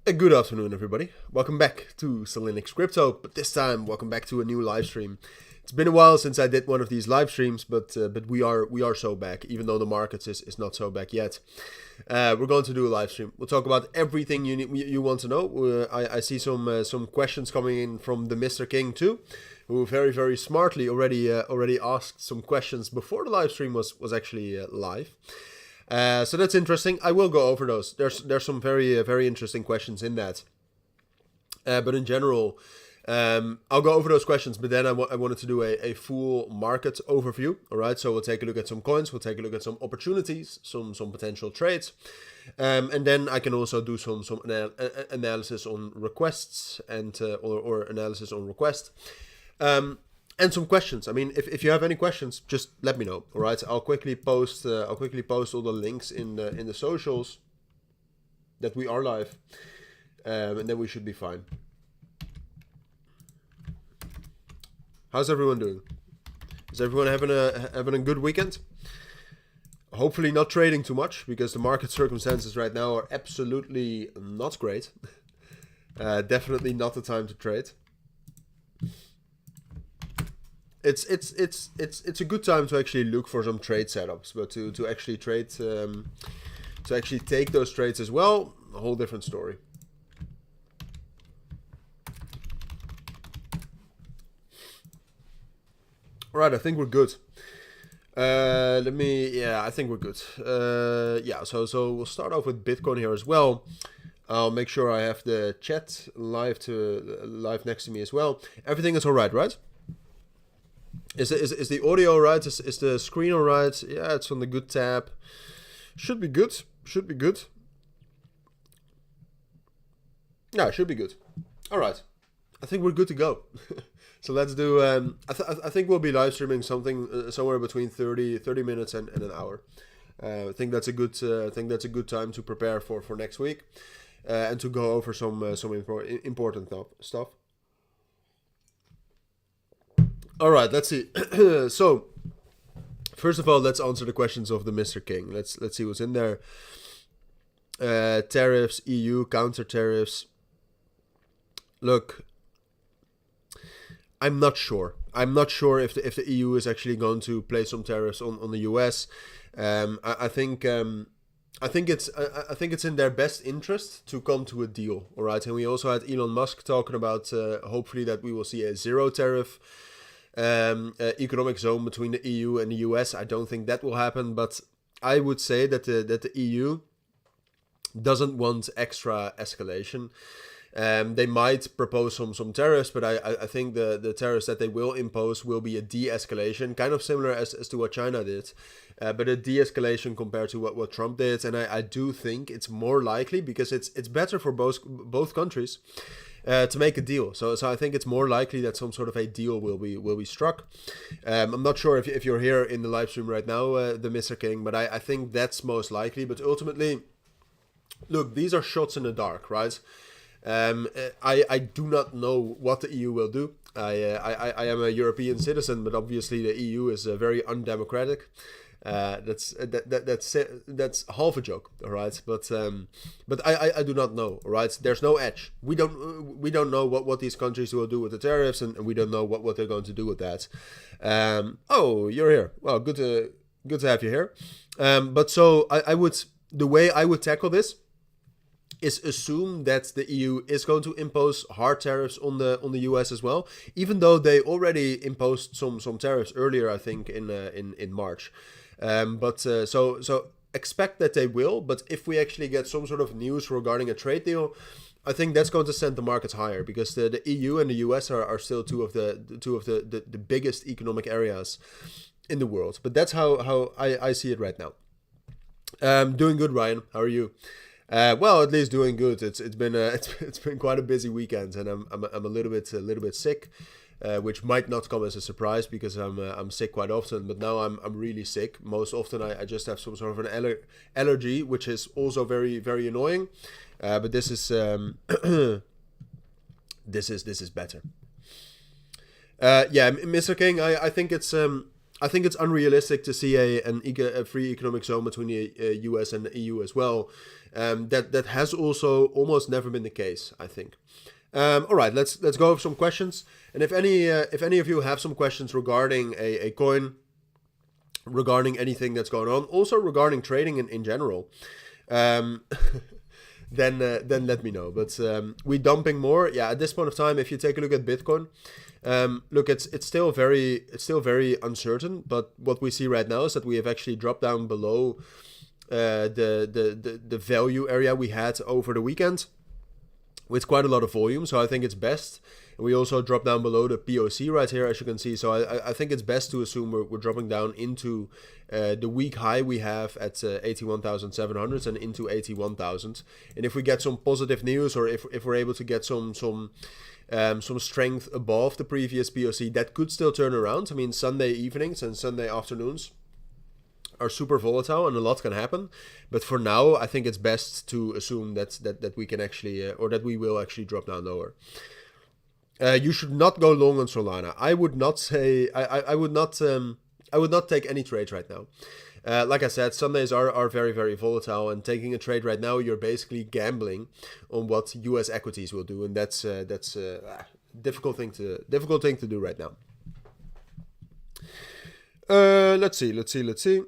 Good afternoon, everybody. Welcome back to Cilinix Crypto, but this time, welcome back to a new live stream. It's been a while since I did one of these live streams, but we are so back, even though the market is not so back yet. We're going to do a live stream. We'll talk about everything you want to know. I see some questions coming in from the Mr. King too, who very smartly already asked some questions before the live stream was actually live. So that's interesting. I will go over those. There's some very interesting questions in that. But in general, I'll go over those questions. But then I wanted to do a full market overview. All right. So we'll take a look at some coins. We'll take a look at some opportunities, some potential trades, and then I can also do some analysis on requests and or analysis on request. And some questions. I mean, if you have any questions, just let me know. All right, I'll quickly post all the links in the socials that we are live, and then we should be fine. How's everyone doing? Is everyone having a good weekend? Hopefully not trading too much, because the market circumstances right now are absolutely not great. Definitely not the time to trade. It's a good time to actually look for some trade setups, but to actually trade, to actually take those trades as well, a whole different story. All right, I think we're good. I think we're good. So we'll start off with Bitcoin here as well. I'll make sure I have the chat live next to me as well. Everything is all right, right? Is the audio right? Is the screen all right? Yeah, it's on the good tab. Should be good. Should be good. Yeah, should be good. All right. I think we're good to go. So let's do. I think we'll be live streaming something somewhere between 30 minutes and an hour. I think that's a good time to prepare for next week, and to go over some important stuff. All right, let's see. So, first of all, let's answer the questions of the Mr. King. Let's see what's in there. Tariffs, EU, counter tariffs. Look, I'm not sure. I'm not sure if the EU is actually going to place some tariffs on the US. I think it's in their best interest to come to a deal. All right, and we also had Elon Musk talking about hopefully that we will see a zero tariff economic zone between the EU and the US. I don't think that will happen, but I would say that the EU doesn't want extra escalation. They might propose some tariffs, but I think the tariffs that they will impose will be a de-escalation, kind of similar as to what China did, but a de-escalation compared to what Trump did. And I do think it's more likely, because it's better for both countries to make a deal. So I think it's more likely that some sort of a deal will be struck. I'm not sure if you're here in the live stream right now, the Mr. King, but I think that's most likely. But ultimately, look, these are shots in the dark, right? I do not know what the EU will do. I am a European citizen, but obviously the EU is very undemocratic. That's half a joke, all right. But I do not know, all right. There's no edge. We don't know what these countries will do with the tariffs, and we don't know what they're going to do with that. Oh, you're here. Well, good to have you here. But so the way I would tackle this is assume that the EU is going to impose hard tariffs on the US as well, even though they already imposed some tariffs earlier, I think in March. So expect that they will, but if we actually get some sort of news regarding a trade deal, I think that's going to send the markets higher, because the EU and the US are still two of the biggest economic areas in the world. But that's how I see it right now. Doing good, Ryan. How are you? Well, at least doing good. It's been quite a busy weekend, and I'm a little bit sick, which might not come as a surprise, because I'm sick quite often. But now I'm really sick. Most often I just have some sort of an allergy, which is also very annoying. But this is this is better. Yeah, Mr. King, I think it's I think it's unrealistic to see a free economic zone between the US and the EU as well. That has also almost never been the case, I think. All right, let's go over some questions. And if any of you have some questions regarding a coin, regarding anything that's going on, also regarding trading in general, then let me know. But we dumping more. Yeah, at this point of time, if you take a look at Bitcoin, look, it's still very uncertain. But what we see right now is that we have actually dropped down below the value area we had over the weekend, with quite a lot of volume. So I think it's best. And we also drop down below the POC right here, as you can see. So I think it's best to assume we're dropping down into the week high we have at 81,700 and into 81,000. And if we get some positive news, or if we're able to get some strength above the previous POC, that could still turn around. I mean, Sunday evenings and Sunday afternoons are super volatile and a lot can happen. But for now, I think it's best to assume that we can actually, or that we will actually drop down lower. You should not go long on Solana. I would not say, I would not take any trades right now. Like I said, Sundays are very, very volatile, and taking a trade right now, you're basically gambling on what US equities will do, and that's a difficult thing to do right now. Let's see.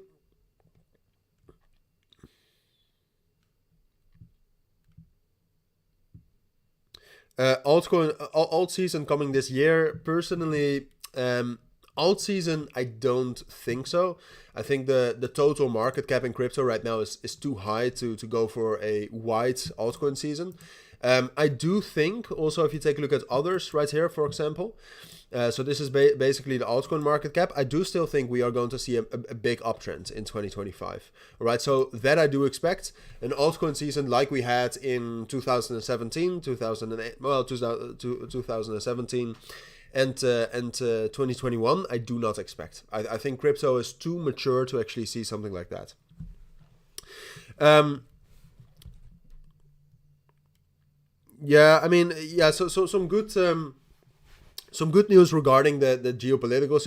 Altcoin, alt season coming this year. Personally, alt season, I don't think so. I think the total market cap in crypto right now is too high to go for a wide altcoin season. I do think also, if you take a look at others right here, for example, so this is basically the altcoin market cap. I do still think we are going to see a big uptrend in 2025. All right, so that I do expect. An altcoin season like we had in 2017, 2008, well, 2017 and 2021, I do not expect. I think crypto is too mature to actually see something like that. Yeah, I mean, yeah, so some good news regarding the geopolitical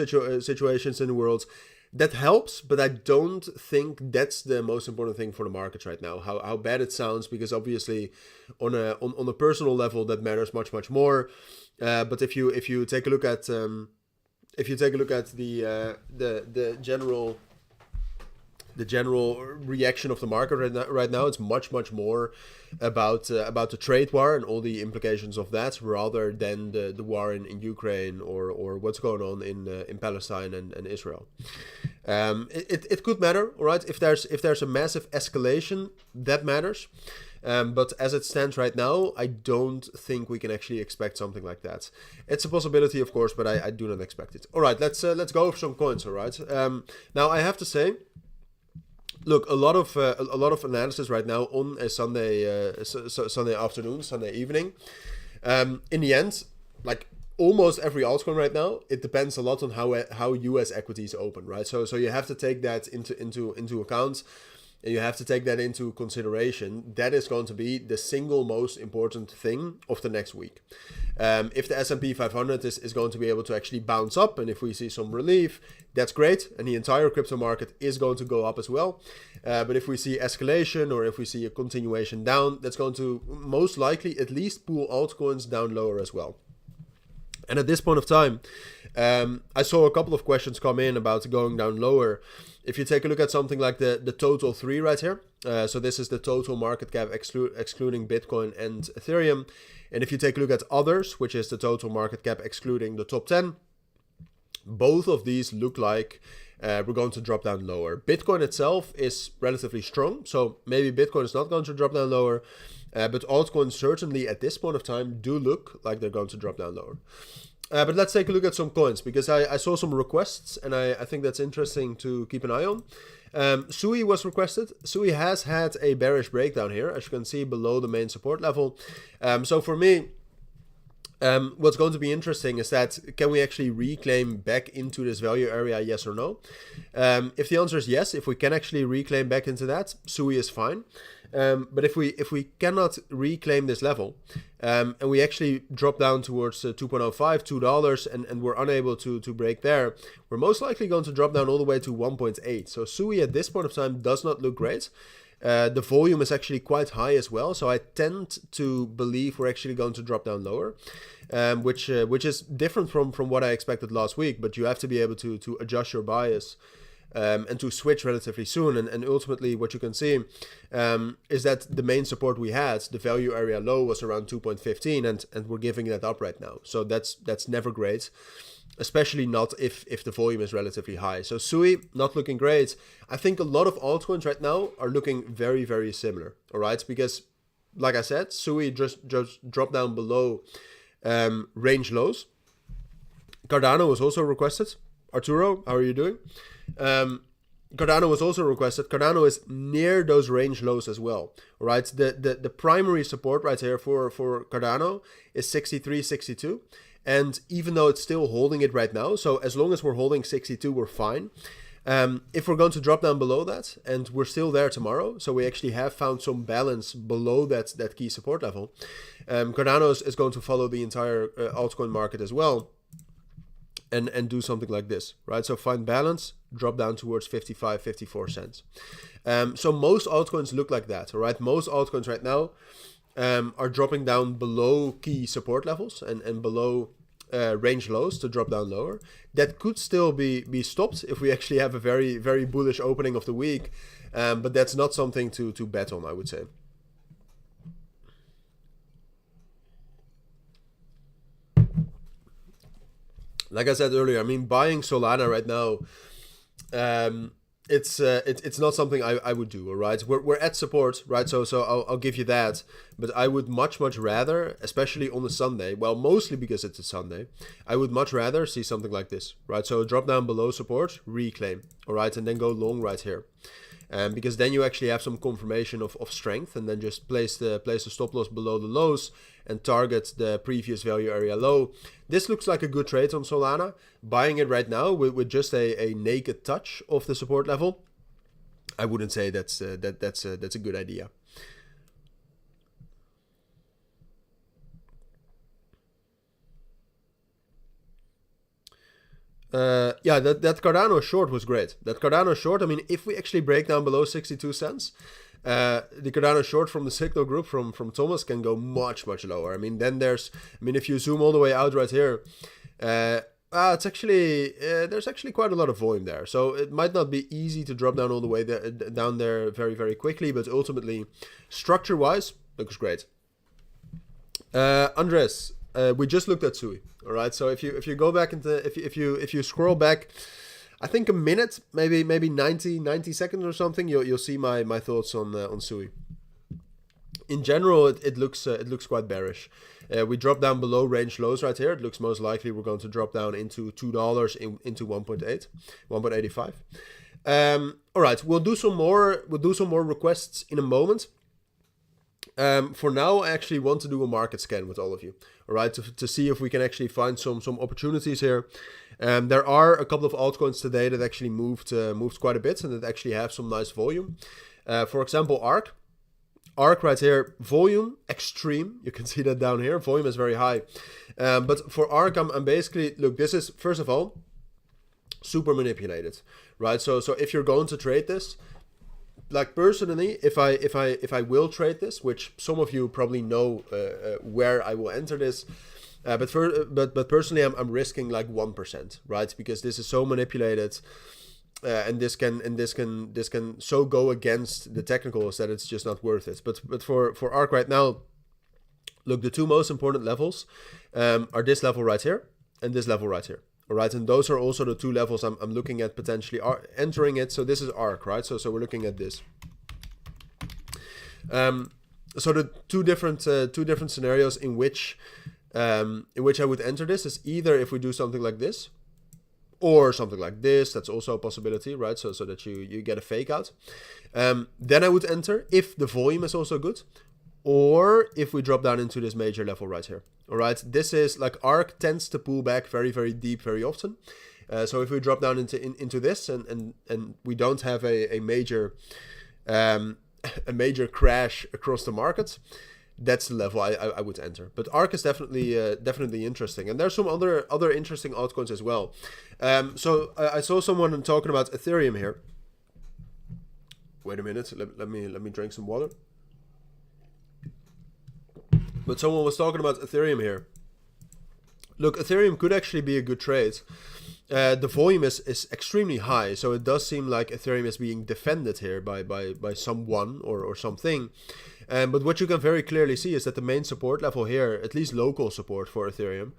situations in the world. That helps, but I don't think that's the most important thing for the markets right now. How bad it sounds, because obviously on a personal level that matters much more. But if you take a look at the general reaction of the market right now, it's much more about the trade war and all the implications of that, rather than the war in Ukraine or what's going on in Palestine and Israel. It could matter, all right. If there's a massive escalation, that matters. But as it stands right now, I don't think we can actually expect something like that. It's a possibility, of course, but I do not expect it. All right, let's go over some coins. All right. Now I have to say, look, a lot of analysis right now on a Sunday afternoon, Sunday evening. In the end, like almost every altcoin right now, it depends a lot on how US equities open, right? So you have to take that into account. And you have to take that into consideration. That is going to be the single most important thing of the next week. If the S&P 500 is going to be able to actually bounce up, and if we see some relief, that's great. And the entire crypto market is going to go up as well. But if we see escalation, or if we see a continuation down, that's going to most likely at least pull altcoins down lower as well. And at this point of time, I saw a couple of questions come in about going down lower. If you take a look at something like the total 3 right here, so this is the total market cap excluding Bitcoin and Ethereum. And if you take a look at others, which is the total market cap excluding the top 10, both of these look like we're going to drop down lower. Bitcoin itself is relatively strong, so maybe Bitcoin is not going to drop down lower. But altcoins certainly at this point of time do look like they're going to drop down lower. But let's take a look at some coins, because I saw some requests, and I think that's interesting to keep an eye on. Sui was requested. Sui has had a bearish breakdown here, as you can see below the main support level. So for me, What's going to be interesting is that can we actually reclaim back into this value area, yes or no? If the answer is yes, if we can actually reclaim back into that, Sui is fine. But if we cannot reclaim this level, and we actually drop down towards 2.05, $2, and we're unable to break there, we're most likely going to drop down all the way to 1.8. So Sui at this point of time does not look great. The volume is actually quite high as well, so I tend to believe we're actually going to drop down lower, which is different from what I expected last week. But you have to be able to adjust your bias and to switch relatively soon. And ultimately, what you can see is that the main support we had, the value area low, was around 2.15, and we're giving that up right now. So that's never great. Especially not if the volume is relatively high. So Sui, not looking great. I think a lot of altcoins right now are looking very, very similar. All right, because like I said, Sui just dropped down below range lows. Cardano was also requested. Arturo, how are you doing? Cardano was also requested. Cardano is near those range lows as well. All right, the primary support right here for Cardano is 63, 62. And even though it's still holding it right now, so as long as we're holding 62, we're fine. If we're going to drop down below that, and we're still there tomorrow, so we actually have found some balance below that key support level, Cardano is going to follow the entire altcoin market as well, and do something like this, right? So find balance, drop down towards 55, 54 cents. So most altcoins look like that, all right? Most altcoins right now are dropping down below key support levels and below range lows to drop down lower. That could still be stopped if we actually have a very, very bullish opening of the week, but that's not something to bet on, I would say. Like I said earlier, I mean, buying Solana right now, it's not something I would do. All right, we're at support, right? So I'll give you that, but I would much rather, especially on a Sunday, well, mostly because it's a Sunday, I would much rather see something like this, right? So drop down below support, reclaim, all right, and then go long right here, because then you actually have some confirmation of strength, and then just place the stop loss below the lows and target the previous value area low. This looks like a good trade on Solana. Buying it right now with just a naked touch of the support level, I wouldn't say that's a good idea. Yeah, that Cardano short was great. That Cardano short, I mean, if we actually break down below 62 cents, the Cardano short from the signal group from Thomas can go much lower. I mean, then if you zoom all the way out right here, it's actually there's actually quite a lot of volume there. So it might not be easy to drop down all the way down there very quickly, but ultimately, structure-wise, looks great. Andres, we just looked at Sui. All right, so if you go back into if you scroll back, I think a minute, maybe 90 seconds or something, you'll see my thoughts on Sui. In general, it looks quite bearish. We drop down below range lows right here. It looks most likely we're going to drop down into $2 into 1.85. All right, we'll do some more requests in a moment. For now, I actually want to do a market scan with all of you, all right, to see if we can actually find some opportunities here. There are a couple of altcoins today that actually moved quite a bit and that actually have some nice volume. For example, ARK right here, volume extreme. You can see that down here. Volume is very high. But for ARK, I'm basically, look, this is, first of all, super manipulated, right? So if you're going to trade this, like personally, if I will trade this, which some of you probably know where I will enter this, but personally, I'm risking like 1%, right? Because this is so manipulated, and this can so go against the technicals that it's just not worth it. But for ARK right now, look, the two most important levels are this level right here and this level right here. All right, and those are also the two levels I'm looking at potentially entering it. So this is ARK, right? So we're looking at this. So the two different scenarios in which I would enter this is either if we do something like this, or something like this. That's also a possibility, right? So that you get a fake out. Then I would enter if the volume is also good, or if we drop down into this major level right here. All right, this is like ARK tends to pull back very, very deep very often. So if we drop down into this and we don't have a major crash across the market, that's the level I would enter. But ARK is definitely interesting, and there's some other interesting altcoins as well. So I saw someone talking about Ethereum here. Wait a minute, let me drink some water. But someone was talking about Ethereum here. Look, Ethereum could actually be a good trade. The volume is extremely high, so it does seem like Ethereum is being defended here by someone or something. But what you can very clearly see is that the main support level here, at least local support for Ethereum,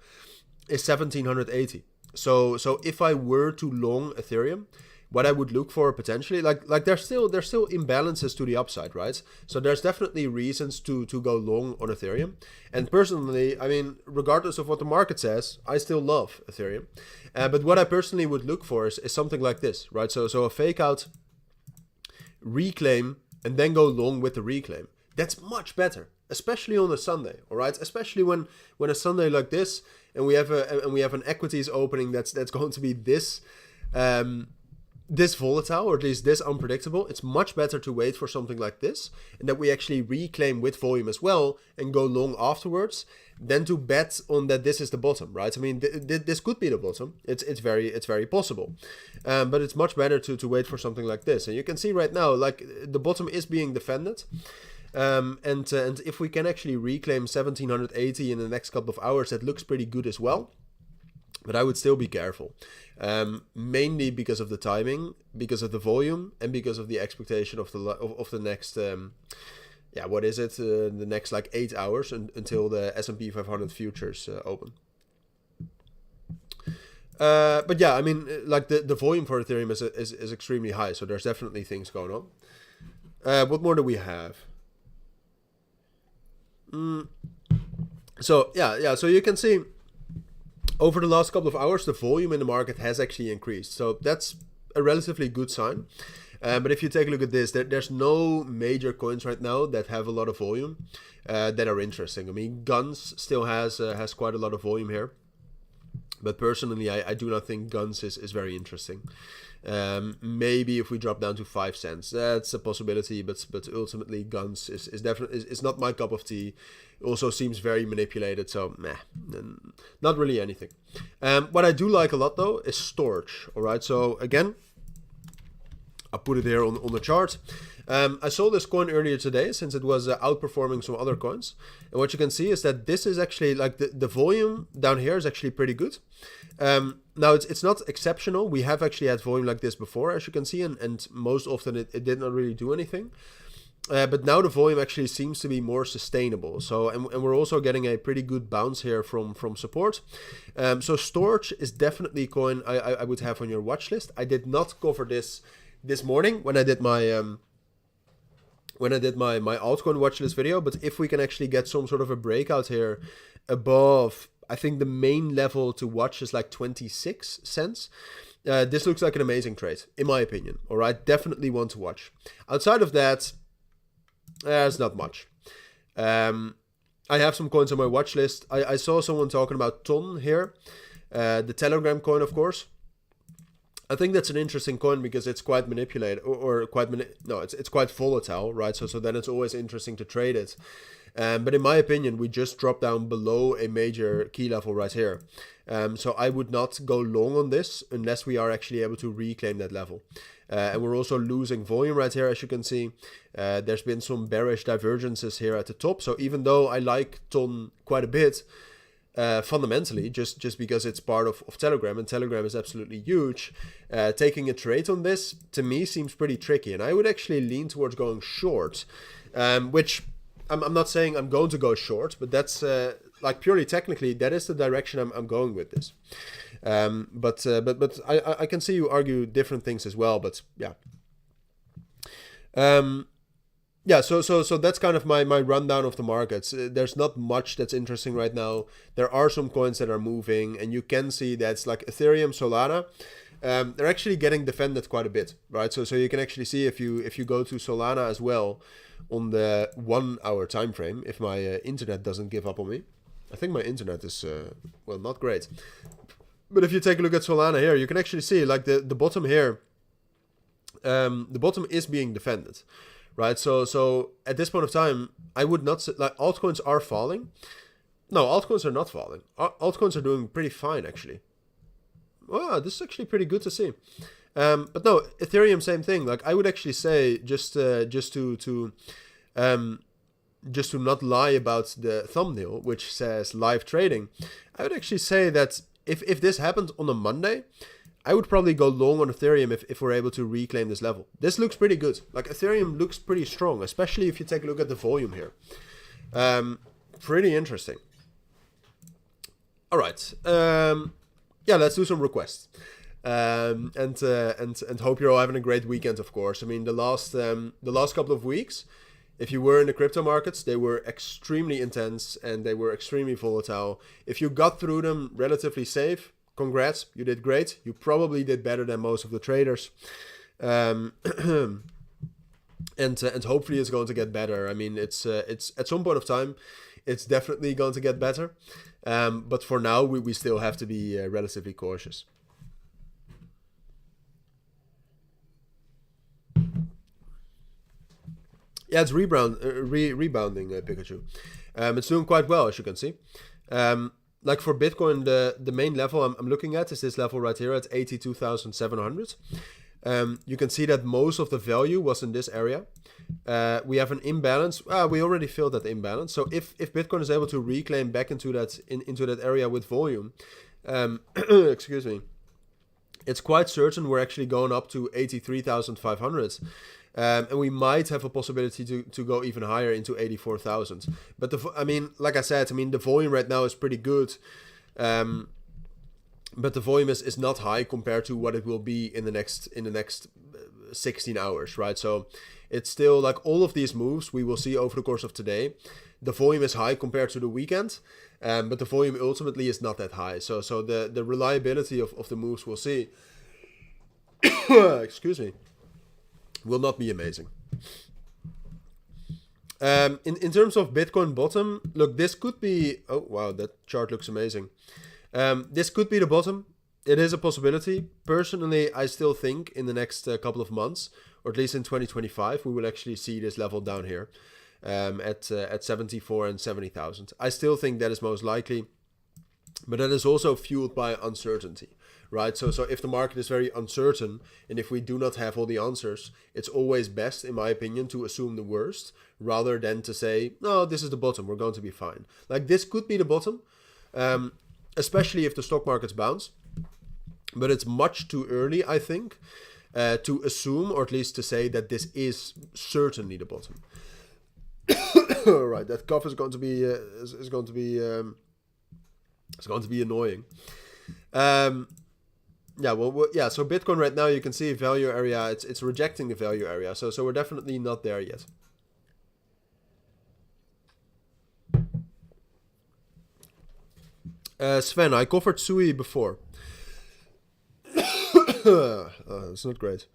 is 1780. So if I were to long Ethereum, what I would look for potentially, like there's still imbalances to the upside, right? So there's definitely reasons to go long on Ethereum. And personally, I mean, regardless of what the market says, I still love Ethereum. But what I personally would look for is something like this, right? So a fake out, reclaim, and then go long with the reclaim. That's much better, especially on a Sunday, all right? Especially when a Sunday like this, and we have an equities opening that's going to be this volatile, or at least this unpredictable. It's much better to wait for something like this, and that we actually reclaim with volume as well and go long afterwards, than to bet on that this is the bottom, right? I mean, this could be the bottom. It's very possible, but it's much better to wait for something like this. And you can see right now, like, the bottom is being defended. And if we can actually reclaim 1780 in the next couple of hours, that looks pretty good as well. But I would still be careful, mainly because of the timing, because of the volume, and because of the expectation of the next, what is it? The next like 8 hours until the S&P 500 futures open. But yeah, I mean, like the volume for Ethereum is extremely high, so there's definitely things going on. What more do we have? So so you can see over the last couple of hours, the volume in the market has actually increased. So that's a relatively good sign. But if you take a look at this, there's no major coins right now that have a lot of volume that are interesting. I mean, Guns still has quite a lot of volume here. But personally, I do not think Guns is very interesting. Maybe if we drop down to 5 cents, that's a possibility. But ultimately, Guns is definitely is not my cup of tea. Also seems very manipulated, so not really anything. What I do like a lot though is Storj. All right, so again, I'll put it here on the chart. I saw this coin earlier today since it was outperforming some other coins. And what you can see is that this is actually like the volume down here is actually pretty good. Now it's not exceptional. We have actually had volume like this before, as you can see, and most often it did not really do anything. But now the volume actually seems to be more sustainable. So and we're also getting a pretty good bounce here from support. So Storj is definitely a coin I would have on your watch list. I did not cover this morning when I did my altcoin watchlist video, but if we can actually get some sort of a breakout here above, I think the main level to watch is like 26 cents. This looks like an amazing trade, in my opinion. All right, definitely one to watch. Outside of that, there's not much. I have some coins on my watch list. I saw someone talking about Ton here, the Telegram coin, of course. I think that's an interesting coin because it's quite manipulated, it's quite volatile, right? So then it's always interesting to trade it. But in my opinion, we just dropped down below a major key level right here. So I would not go long on this unless we are actually able to reclaim that level. And we're also losing volume right here, as you can see. There's been some bearish divergences here at the top. So even though I like Ton quite a bit, fundamentally, just because it's part of Telegram, and Telegram is absolutely huge, taking a trade on this, to me, seems pretty tricky. And I would actually lean towards going short, which I'm not saying I'm going to go short, but that's like purely technically, that is the direction I'm going with this. But I can see you argue different things as well, but yeah. So that's kind of my rundown of the markets. There's not much that's interesting right now. There are some coins that are moving, and you can see that's like Ethereum, Solana. they're actually getting defended quite a bit, right? So you can actually see if you go to Solana as well on the 1 hour time frame, if my internet doesn't give up on me. I think my internet is well, not great. But if you take a look at Solana here, you can actually see like the bottom here. The bottom is being defended, right? So at this point of time, I would not say, like, altcoins are falling. No, altcoins are not falling. Altcoins are doing pretty fine, actually. Wow, this is actually pretty good to see. But no, Ethereum, same thing. Like, I would actually say, just to not lie about the thumbnail, which says live trading, I would actually say that if this happened on a Monday, I would probably go long on Ethereum if we're able to reclaim this level. This looks pretty good. Like, Ethereum looks pretty strong, especially if you take a look at the volume here. Pretty interesting. All right. Yeah, let's do some requests. And hope you're all having a great weekend, of course. I mean, the last couple of weeks, if you were in the crypto markets, they were extremely intense and they were extremely volatile. If you got through them relatively safe, congrats, you did great. You probably did better than most of the traders. And hopefully it's going to get better. I mean, it's at some point of time, it's definitely going to get better. But for now, we still have to be relatively cautious. Yeah, it's rebounding, Pikachu. It's doing quite well, as you can see. Like for Bitcoin, the main level I'm looking at is this level right here at 82,700. You can see that most of the value was in this area. We have an imbalance. We already filled that imbalance. So if Bitcoin is able to reclaim back into that area with volume, excuse me, it's quite certain we're actually going up to 83,500. And we might have a possibility to go even higher into 84,000. But I mean, like I said, I mean, the volume right now is pretty good. But the volume is not high compared to what it will be in the next 16 hours, right? So it's still like all of these moves we will see over the course of today. The volume is high compared to the weekend, but the volume ultimately is not that high. So the reliability of the moves we'll see, excuse me, will not be amazing. In terms of Bitcoin bottom, look, this could be... Oh, wow, that chart looks amazing. This could be the bottom. It is a possibility. Personally, I still think in the next couple of months, or at least in 2025, we will actually see this level down here at 74 and 70,000. I still think that is most likely, but that is also fueled by uncertainty, right? So if the market is very uncertain, and if we do not have all the answers, it's always best, in my opinion, to assume the worst, rather than to say, no, this is the bottom, we're going to be fine. Like, this could be the bottom, especially if the stock markets bounce. But it's much too early, I think, to assume, or at least to say that this is certainly the bottom. Right, that cough is going to be annoying. Yeah, well, yeah. So Bitcoin right now, you can see value area. It's rejecting the value area. So we're definitely not there yet. Sven, I covered Sui before. It's not great.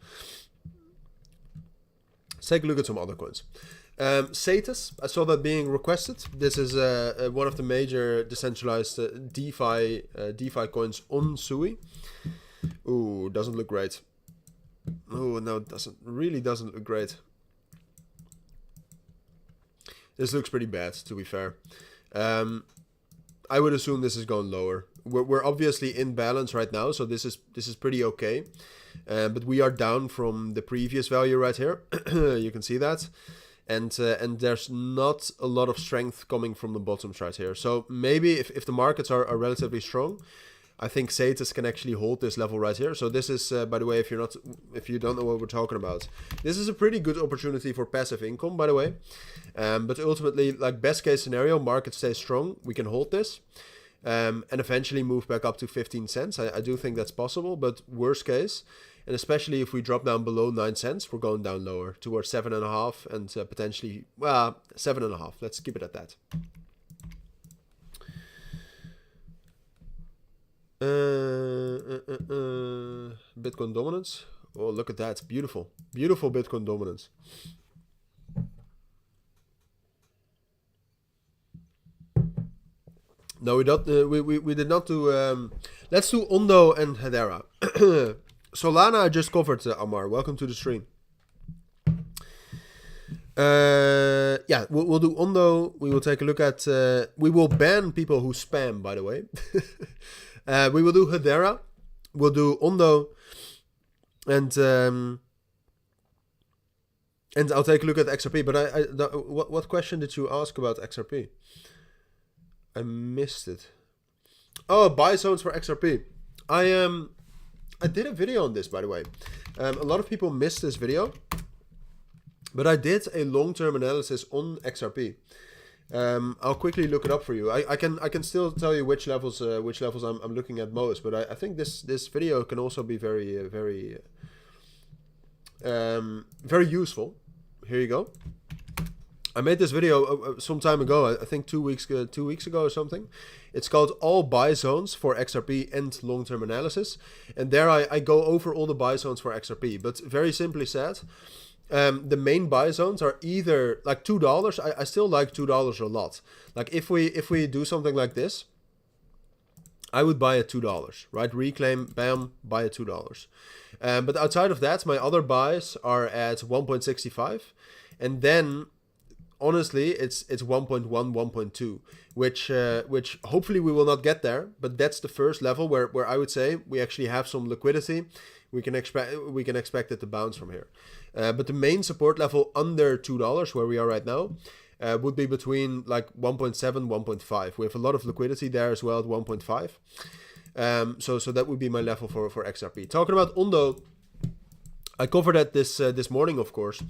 Let's take a look at some other coins. Satus, I saw that being requested. This is one of the major decentralized DeFi coins on Sui. Ooh, doesn't look great. Oh no, it really doesn't look great. This looks pretty bad, to be fair. I would assume this is going lower. We're obviously in balance right now, so this is pretty okay. But we are down from the previous value right here. You can see that. And there's not a lot of strength coming from the bottoms right here. So maybe if the markets are relatively strong, I think Satus can actually hold this level right here. So this is, by the way, if you don't know what we're talking about, this is a pretty good opportunity for passive income, by the way. But ultimately, like, best case scenario, market stays strong, we can hold this, and eventually move back up to 15 cents. I do think that's possible, but worst case, and especially if we drop down below 9 cents, we're going down lower towards 7.5 and potentially, well, 7.5. Let's keep it at that. Bitcoin dominance. Oh, look at that. Beautiful. Beautiful Bitcoin dominance. No, we don't. We did not do. Let's do Ondo and Hedera. Solana I just covered. Amar, welcome to the stream. Yeah, we'll do Ondo. We will take a look at. We will ban people who spam. By the way, we will do Hedera. We'll do Ondo, and I'll take a look at XRP. But what question did you ask about XRP? I missed it. Oh, buy zones for XRP. I did a video on this, by the way. A lot of people missed this video, but I did a long-term analysis on XRP. I'll quickly look it up for you. I can still tell you which levels I'm looking at most, but I think this video can also be very useful. Here you go. I made this video some time ago. I think 2 weeks ago or something. It's called All Buy Zones for XRP and Long-Term Analysis, and there I go over all the buy zones for XRP. But very simply said, the main buy zones are either like $2. I still like $2 a lot. Like if we do something like this, I would buy at $2, right? Reclaim, bam, buy at $2. But outside of that, my other buys are at 1.65, and then honestly, it's 1.1, 1.2, which hopefully we will not get there, but that's the first level where I would say we actually have some liquidity. We can expect it to bounce from here. But the main support level under $2, where we are right now, would be between like 1.7, 1.5. We have a lot of liquidity there as well at 1.5. So that would be my level for XRP. Talking about Ondo, I covered that this morning, of course.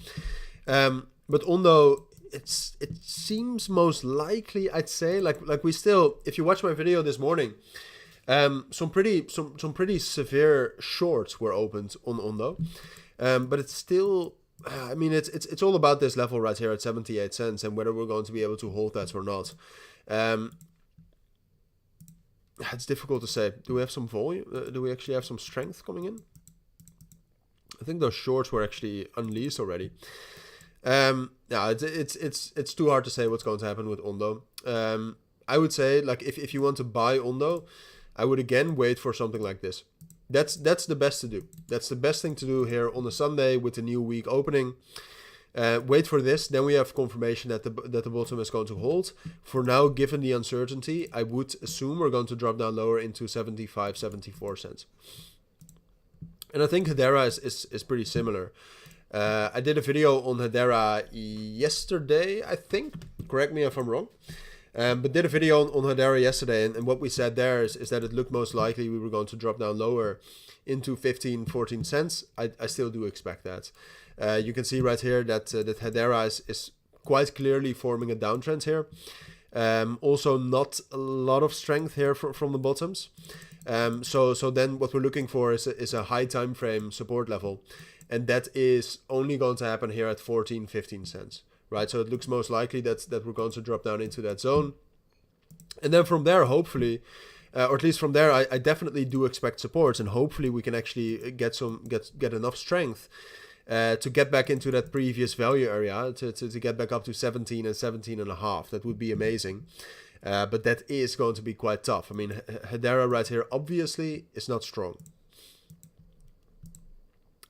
But Ondo, it seems most likely, I'd say, like we still, if you watch my video this morning, some pretty severe shorts were opened on Ondo, but it's still, I mean, it's all about this level right here at 78 cents and whether we're going to be able to hold that or not. It's difficult to say. Do we have some volume? Do we actually have some strength coming in? I think those shorts were actually unleashed already. Yeah, it's too hard to say what's going to happen with Ondo. I would say, like, if you want to buy Ondo, I would again wait for something like this. That's the best to do. That's the best thing to do here on a Sunday with the new week opening. Wait for this, then we have confirmation that the bottom is going to hold. For now, given the uncertainty, I would assume we're going to drop down lower into 75, 74 cents. And I think Hedera is pretty similar. I did a video on Hedera yesterday, I think. Correct me if I'm wrong. But did a video on Hedera yesterday, and what we said there is that it looked most likely we were going to drop down lower into 15, 14 cents. I still do expect that. You can see right here that Hedera is quite clearly forming a downtrend here. Also not a lot of strength here from the bottoms. So then what we're looking for is a high time frame support level. And that is only going to happen here at 14, 15 cents, right? So it looks most likely that we're going to drop down into that zone. And then from there, hopefully, or at least from there, I definitely do expect supports, and hopefully we can actually get enough strength to get back into that previous value area, to get back up to 17 and 17 and a half. That would be amazing. But that is going to be quite tough. I mean, Hedera right here obviously is not strong.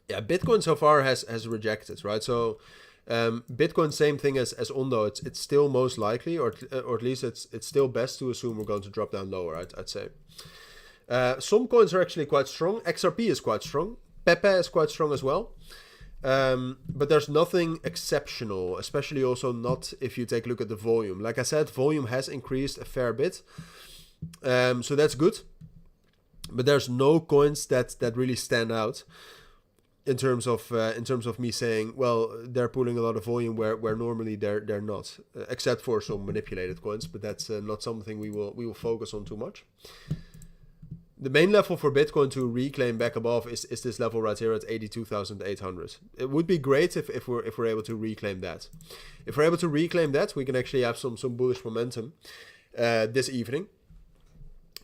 Yeah, Bitcoin so far has rejected, right? So Bitcoin, same thing as Ondo. It's still most likely, or at least it's still best to assume we're going to drop down lower, I'd say. Some coins are actually quite strong. XRP is quite strong. Pepe is quite strong as well. But there's nothing exceptional, especially also not if you take a look at the volume. Like I said, volume has increased a fair bit. So that's good. But there's no coins that really stand out. In terms of me saying, well, they're pulling a lot of volume where normally they're not, except for some manipulated coins, but that's not something we will focus on too much. The main level for Bitcoin to reclaim back above is this level right here at 82,800. It would be great if we're able to reclaim that. If we're able to reclaim that, we can actually have some bullish momentum this evening.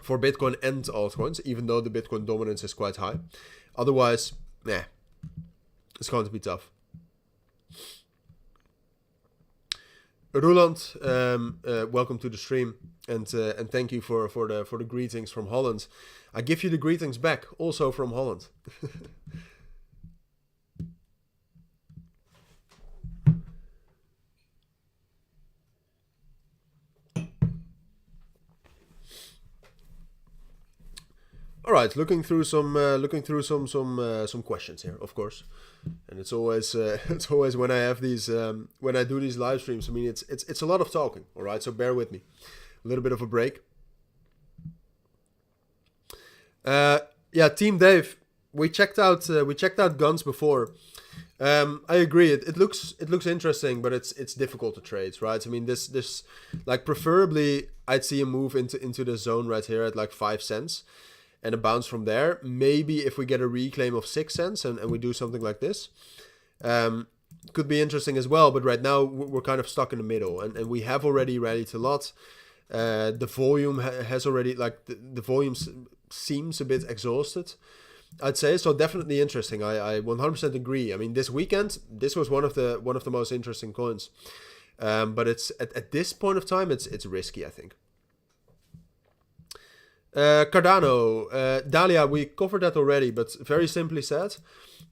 for Bitcoin and altcoins, even though the Bitcoin dominance is quite high. Otherwise, it's going to be tough. Roland, welcome to the stream, and thank you for the greetings from Holland. I give you the greetings back, also from Holland. All right, looking through some questions here, of course, and it's always when I have these when I do these live streams. I mean, it's a lot of talking. All right, so bear with me, a little bit of a break. Yeah, Team Dave, we checked out guns before. I agree. It looks interesting, but it's difficult to trade, right? I mean, this like preferably I'd see a move into the zone right here at like 5 cents. And a bounce from there. Maybe if we get a reclaim of 6 cents and we do something like this, could be interesting as well. But right now we're kind of stuck in the middle, and we have already rallied a lot. The volume has already, like, the volume seems a bit exhausted, I'd say. So definitely interesting. I 100% agree. I mean, this weekend this was one of the most interesting coins, but it's at this point of time it's risky, I think. Cardano, Dahlia, we covered that already, but very simply said,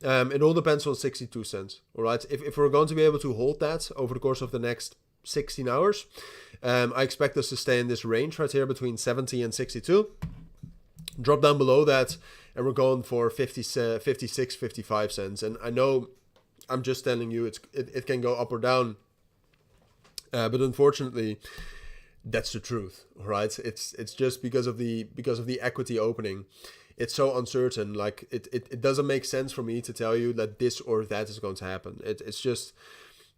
it all depends on 62 cents. All right, if we're going to be able to hold that over the course of the next 16 hours, I expect us to stay in this range right here between 70 and 62. Drop down below that, and we're going for 56, 55 cents. And I know I'm just telling you it can go up or down, but unfortunately, that's the truth, right? It's just because of the equity opening, it's so uncertain. Like it doesn't make sense for me to tell you that this or that is going to happen. It's just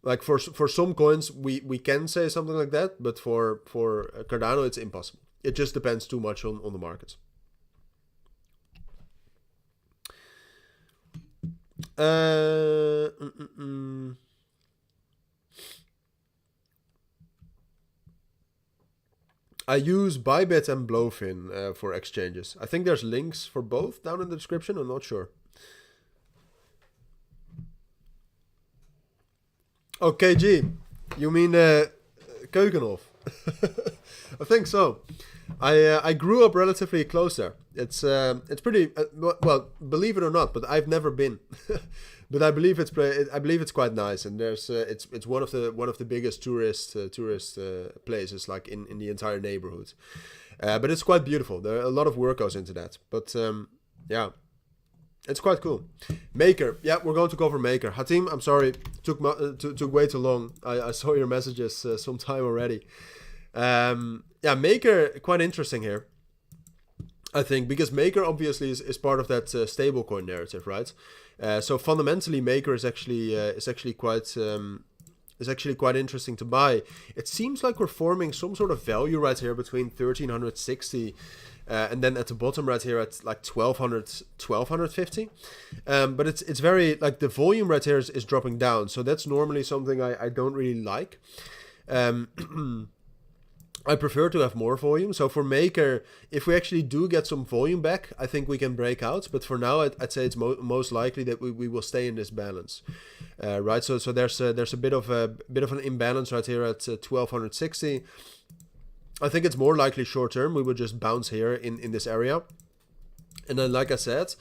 like for some coins we can say something like that, but for Cardano it's impossible. It just depends too much on the markets. I use Bybit and Blowfin for exchanges. I think there's links for both down in the description. I'm not sure. Oh, KG. You mean Keukenhof? I think so. I grew up relatively close there. It's pretty well, believe it or not, but I've never been. But I believe it's quite nice, and there's it's one of the biggest tourist places, like in the entire neighborhood. But it's quite beautiful. There are a lot of work goes into that. But yeah, it's quite cool. Maker, yeah, we're going to cover Maker. Hatim, I'm sorry, took way too long. I saw your messages sometime already. Yeah, Maker, quite interesting here, I think, because Maker obviously is part of that stablecoin narrative, right? So fundamentally, Maker is actually quite interesting to buy. It seems like we're forming some sort of value right here between 1360 and then at the bottom right here at like 1250. But it's very, like, the volume right here is dropping down. So that's normally something I don't really like. I prefer to have more volume. So for Maker, if we actually do get some volume back, I think we can break out. But for now, I'd say it's most likely that we will stay in this balance, right? So there's a bit of an imbalance right here at 1260. I think it's more likely short term we will just bounce here in this area, and then, like I said,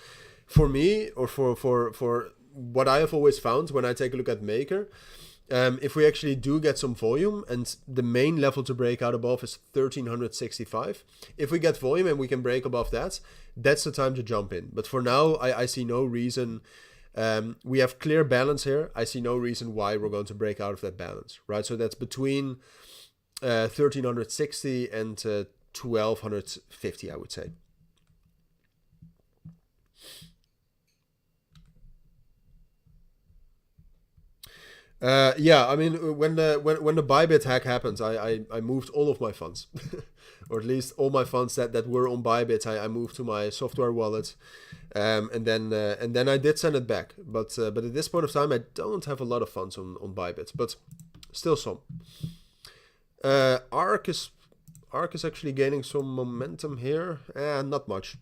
for me, or for what I have always found when I take a look at Maker. If we actually do get some volume, and the main level to break out above is 1365. If we get volume and we can break above that, that's the time to jump in. But for now, I see no reason. We have clear balance here. I see no reason why we're going to break out of that balance, right? So that's between 1360 and 1250, I would say. Yeah, I mean, when the Bybit hack happens, I moved all of my funds, or at least all my funds that were on Bybit. I moved to my software wallet, and then I did send it back. But at this point of time, I don't have a lot of funds on Bybit, but still some. ARK is ARK is actually gaining some momentum here. Not much.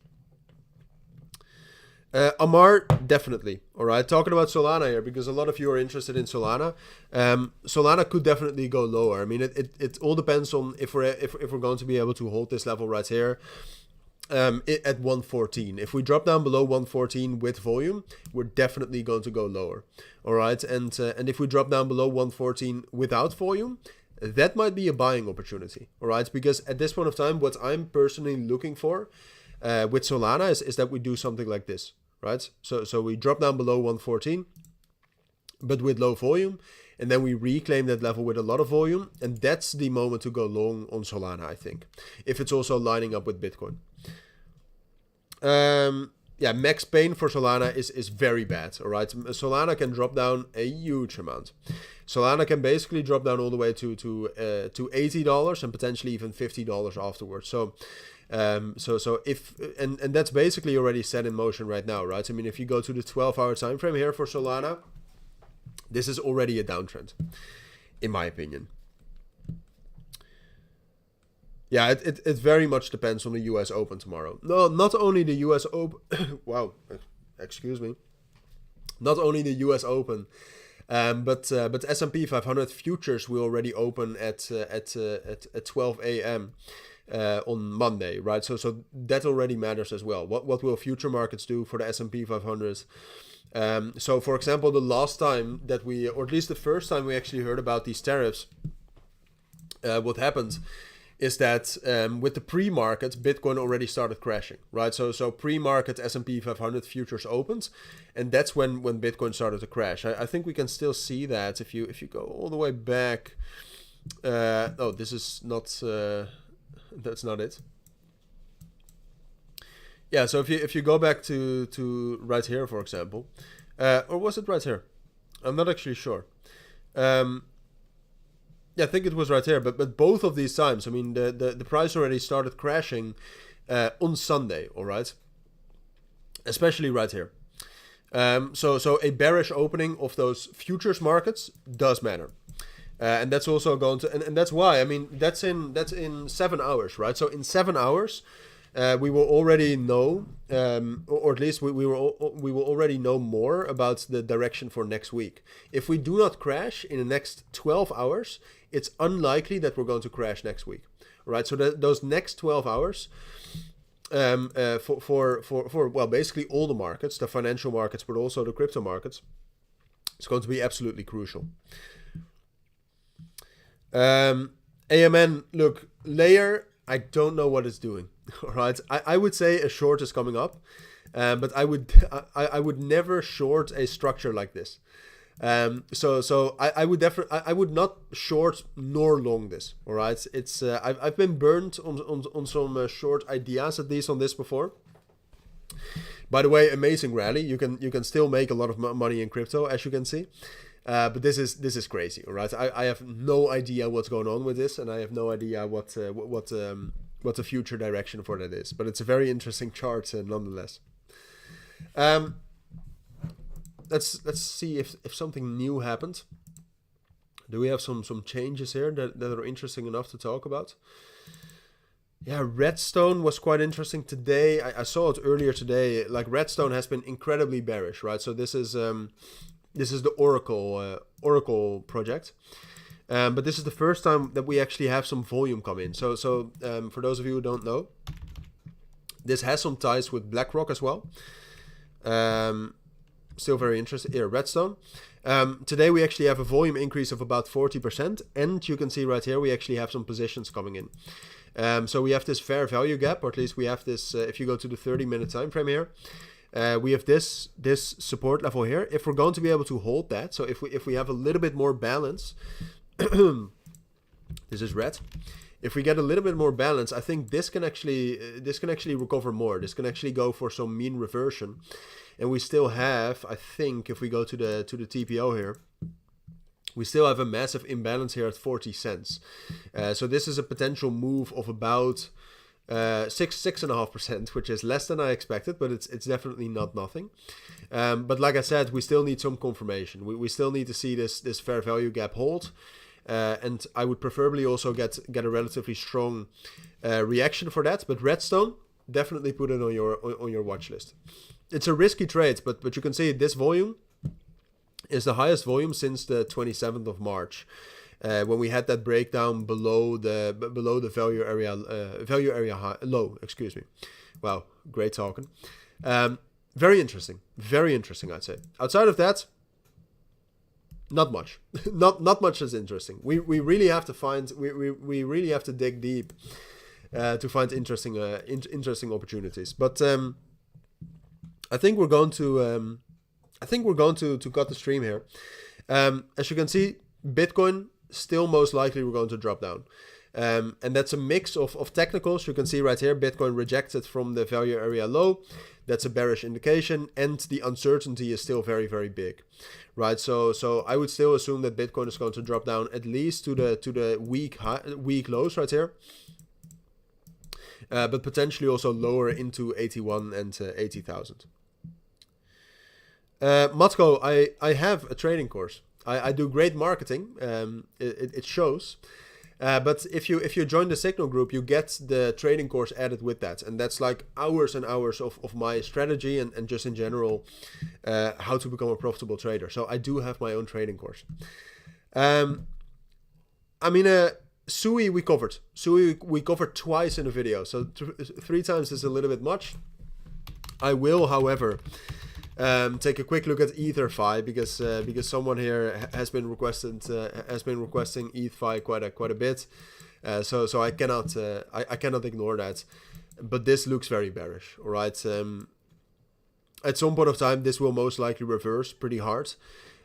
Amar, definitely. All right, talking about Solana here, because a lot of you are interested in Solana. Solana could definitely go lower. I mean, it all depends on if we're going to be able to hold this level right here. At 114. If we drop down below 114 with volume, we're definitely going to go lower. All right, and if we drop down below 114 without volume, that might be a buying opportunity. All right, because at this point of time, what I'm personally looking for with Solana is that we do something like this, right? So we drop down below 114, but with low volume, and then we reclaim that level with a lot of volume, and that's the moment to go long on Solana, I think, if it's also lining up with Bitcoin. Yeah, max pain for Solana is very bad, all right? Solana can drop down a huge amount. Solana can basically drop down all the way to $80 and potentially even $50 afterwards. So if and that's basically already set in motion right now, right? I mean, if you go to the 12-hour time frame here for Solana, this is already a downtrend, in my opinion. Yeah, it very much depends on the US Open tomorrow. No, not only the US Open. Wow, excuse me. Not only the US Open, but S&P 500 futures will already open at 12 a.m. On Monday, right? So that already matters as well. What will future markets do for the S&P 500? So for example, the last time that we, or at least the first time we actually heard about these tariffs, what happened is that with the pre-market, Bitcoin already started crashing, right? So pre-market S&P 500 futures opened, and that's when Bitcoin started to crash. I think we can still see that if you go all the way back. Oh, this is not. That's not it. Yeah. So if you go back to right here, for example, or was it right here? I'm not actually sure. Yeah, I think it was right here, but both of these times, I mean, the price already started crashing on Sunday, all right? Especially right here. So a bearish opening of those futures markets does matter. And that's also going to, and that's why, I mean, that's in 7 hours, right? So in 7 hours, we will already know, or at least we will already know more about the direction for next week. If we do not crash in the next 12 hours, it's unlikely that we're going to crash next week, right? So those next 12 hours, for well, basically all the markets, the financial markets, but also the crypto markets, it's going to be absolutely crucial. AMN, look, layer, I don't know what it's doing. All right, I would say a short is coming up, but I would never short a structure like this. So I would not short nor long this. All right, it's I've been burned on some short ideas, at least on this before. By the way, amazing rally. You can still make a lot of money in crypto, as you can see. But this is crazy. All right, I have no idea what's going on with this, and I have no idea what the future direction for that is. But it's a very interesting chart nonetheless. Let's see if something new happened. Do we have some changes here that are interesting enough to talk about? Yeah, Redstone was quite interesting today. I saw it earlier today. Like, Redstone has been incredibly bearish, right? So this is the Oracle project. But this is the first time that we actually have some volume come in. So for those of you who don't know, this has some ties with BlackRock as well. Still very interesting here, Redstone. Today we actually have a volume increase of about 40%, and you can see right here we actually have some positions coming in. So we have this fair value gap, or at least we have this, if you go to the 30-minute time frame here, we have this support level here. If we're going to be able to hold that, so if we have a little bit more balance, this is red. If we get a little bit more balance, I think this can actually recover more. This can actually go for some mean reversion, and we still have, I think, if we go to the TPO here, we still have a massive imbalance here at 40 cents. So this is a potential move of about 6.5%, which is less than I expected, but it's definitely not nothing. But like I said, we still need some confirmation. We still need to see this fair value gap hold. and I would preferably also get a relatively strong reaction for that. But Redstone, definitely put it on your watch list. It's a risky trade, but you can see this volume is the highest volume since the 27th of March. When we had that breakdown below the value area low. Excuse me. Wow, great talking. Very interesting, I'd say. Outside of that, not much. not much is interesting. We really have to find. We really have to dig deep to find interesting opportunities. But I think we're going to cut the stream here. As you can see, Bitcoin still most likely we're going to drop down. And that's a mix of technicals. You can see right here, Bitcoin rejected from the value area low. That's a bearish indication, and the uncertainty is still very, very big, right? So I would still assume that Bitcoin is going to drop down at least to the week lows right here, but potentially also lower into 81 and 80,000. Matko, I have a trading course. I do great marketing. It shows. But if you join the Signal group, you get the trading course added with that. And that's like hours and hours of my strategy and just in general, how to become a profitable trader. So I do have my own trading course. Sui we covered. Sui we covered twice in a video. So 3 times is a little bit much. I will, however, take a quick look at EtherFi because someone here has been requesting ETHFi quite a bit, so I cannot ignore that. But this looks very bearish. All right. At some point of time, this will most likely reverse pretty hard.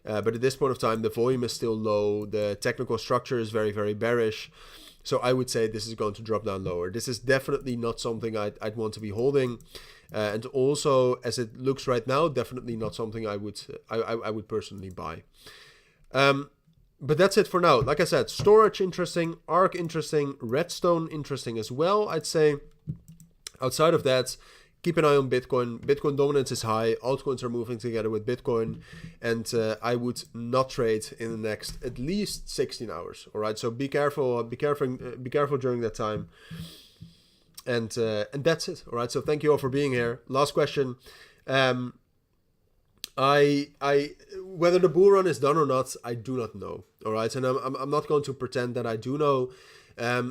But at this point of time, the volume is still low. The technical structure is very, very bearish. So I would say this is going to drop down lower. This is definitely not something I'd want to be holding. And also, as it looks right now, definitely not something I would personally buy. But that's it for now. Like I said, Storj interesting, ARK interesting, Redstone interesting as well, I'd say. Outside of that, keep an eye on Bitcoin. Bitcoin dominance is high. Altcoins are moving together with Bitcoin. And I would not trade in the next at least 16 hours. All right, so be careful during that time. And that's it. All right. So thank you all for being here. Last question. Whether the bull run is done or not, I do not know. All right. And I'm not going to pretend that I do know.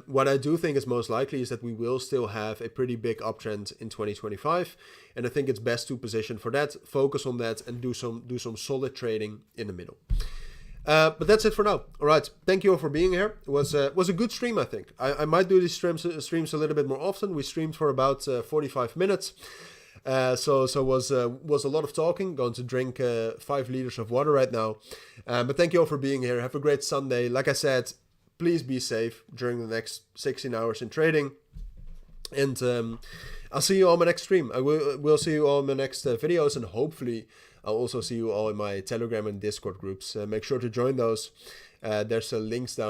What I do think is most likely is that we will still have a pretty big uptrend in 2025. And I think it's best to position for that, focus on that, and do some solid trading in the middle. But that's it for now. All right. Thank you all for being here. It was a good stream, I think. I might do these streams a little bit more often. We streamed for about 45 minutes. So was a lot of talking. Going to drink 5 liters of water right now. But thank you all for being here. Have a great Sunday. Like I said, please be safe during the next 16 hours in trading. And I'll see you all in my next stream. We'll see you all in my next videos, and hopefully I'll also see you all in my Telegram and Discord groups. Make sure to join those. There's links down